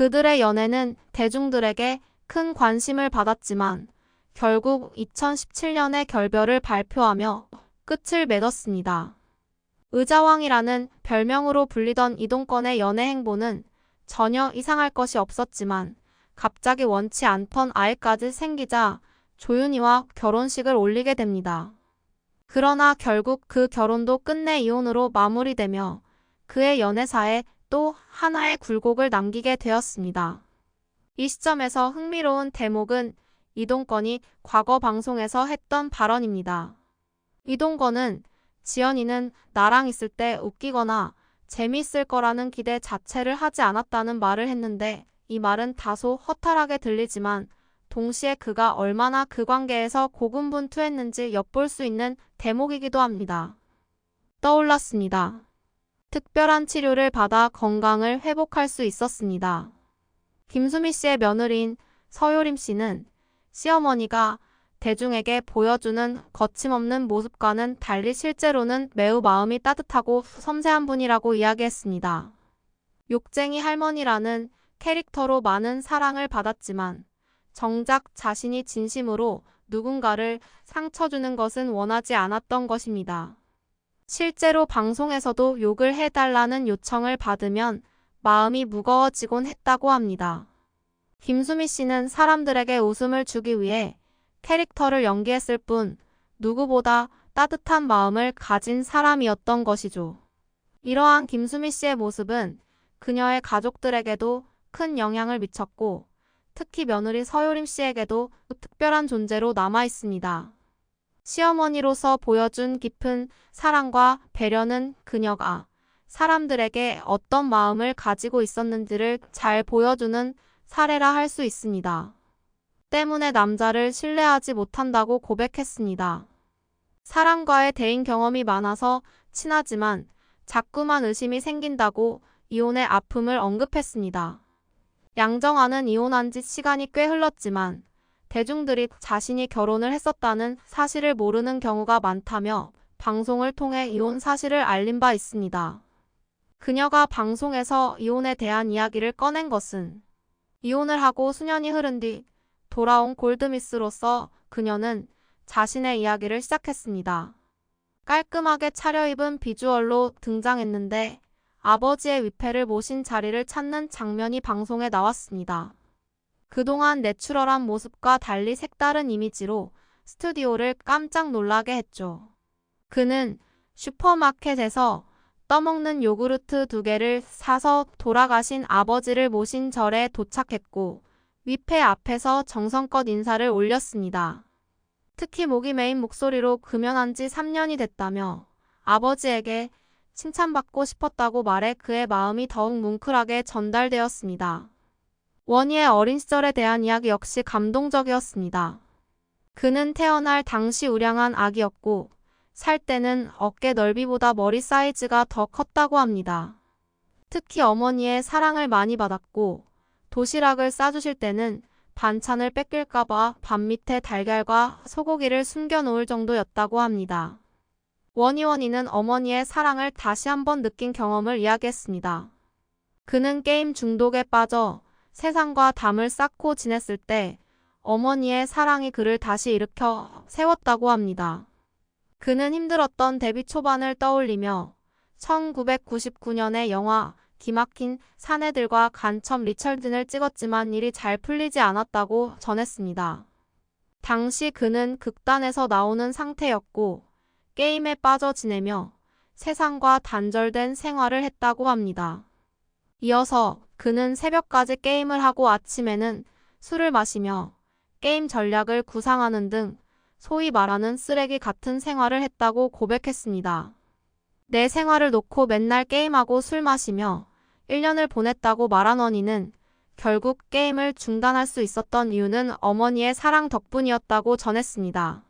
그들의 연애는 대중들에게 큰 관심을 받았지만 결국 2017년에 결별을 발표하며 끝을 맺었습니다. 의자왕이라는 별명으로 불리던 이동건의 연애 행보는 전혀 이상할 것이 없었지만 갑자기 원치 않던 아이까지 생기자 조윤희와 결혼식을 올리게 됩니다. 그러나 결국 그 결혼도 끝내 이혼으로 마무리되며 그의 연애사에 또 하나의 굴곡을 남기게 되었습니다. 이 시점에서 흥미로운 대목은 이동건이 과거 방송에서 했던 발언입니다. 이동건은 지연이는 나랑 있을 때 웃기거나 재미있을 거라는 기대 자체를 하지 않았다는 말을 했는데 이 말은 다소 허탈하게 들리지만 동시에 그가 얼마나 그 관계에서 고군분투했는지 엿볼 수 있는 대목이기도 합니다. 떠올랐습니다. 특별한 치료를 받아 건강을 회복할 수 있었습니다. 김수미 씨의 며느리인 서효림 씨는 시어머니가 대중에게 보여주는 거침없는 모습과는 달리 실제로는 매우 마음이 따뜻하고 섬세한 분이라고 이야기했습니다. 욕쟁이 할머니라는 캐릭터로 많은 사랑을 받았지만 정작 자신이 진심으로 누군가를 상처 주는 것은 원하지 않았던 것입니다. 실제로 방송에서도 욕을 해달라는 요청을 받으면 마음이 무거워지곤 했다고 합니다. 김수미 씨는 사람들에게 웃음을 주기 위해 캐릭터를 연기했을 뿐 누구보다 따뜻한 마음을 가진 사람이었던 것이죠. 이러한 김수미 씨의 모습은 그녀의 가족들에게도 큰 영향을 미쳤고 특히 며느리 서효림 씨에게도 특별한 존재로 남아 있습니다. 시어머니로서 보여준 깊은 사랑과 배려는 그녀가 사람들에게 어떤 마음을 가지고 있었는지를 잘 보여주는 사례라 할 수 있습니다. 때문에 남자를 신뢰하지 못한다고 고백했습니다. 사람과의 대인 경험이 많아서 친하지만 자꾸만 의심이 생긴다고 이혼의 아픔을 언급했습니다. 양정화는 이혼한 지 시간이 꽤 흘렀지만 대중들이 자신이 결혼을 했었다는 사실을 모르는 경우가 많다며 방송을 통해 이혼 사실을 알린 바 있습니다. 그녀가 방송에서 이혼에 대한 이야기를 꺼낸 것은 이혼을 하고 수년이 흐른 뒤 돌아온 골드미스로서 그녀는 자신의 이야기를 시작했습니다. 깔끔하게 차려입은 비주얼로 등장했는데 아버지의 위패를 모신 자리를 찾는 장면이 방송에 나왔습니다. 그동안 내추럴한 모습과 달리 색다른 이미지로 스튜디오를 깜짝 놀라게 했죠. 그는 슈퍼마켓에서 떠먹는 요구르트 2개를 사서 돌아가신 아버지를 모신 절에 도착했고 위패 앞에서 정성껏 인사를 올렸습니다. 특히 목이 메인 목소리로 금연한 지 3년이 됐다며 아버지에게 칭찬받고 싶었다고 말해 그의 마음이 더욱 뭉클하게 전달되었습니다. 원희의 어린 시절에 대한 이야기 역시 감동적이었습니다. 그는 태어날 당시 우량한 아기였고 살 때는 어깨 넓이보다 머리 사이즈가 더 컸다고 합니다. 특히 어머니의 사랑을 많이 받았고 도시락을 싸주실 때는 반찬을 뺏길까봐 밥 밑에 달걀과 소고기를 숨겨놓을 정도였다고 합니다. 원희는 어머니의 사랑을 다시 한번 느낀 경험을 이야기했습니다. 그는 게임 중독에 빠져 세상과 담을 쌓고 지냈을 때 어머니의 사랑이 그를 다시 일으켜 세웠다고 합니다. 그는 힘들었던 데뷔 초반을 떠올리며 1999년에 영화 기막힌 사내들과 간첩 리처든을 찍었지만 일이 잘 풀리지 않았다고 전했습니다. 당시 그는 극단에서 나오는 상태였고 게임에 빠져 지내며 세상과 단절된 생활을 했다고 합니다. 이어서 그는 새벽까지 게임을 하고 아침에는 술을 마시며 게임 전략을 구상하는 등 소위 말하는 쓰레기 같은 생활을 했다고 고백했습니다. 내 생활을 놓고 맨날 게임하고 술 마시며 1년을 보냈다고 말한 원희는 결국 게임을 중단할 수 있었던 이유는 어머니의 사랑 덕분이었다고 전했습니다.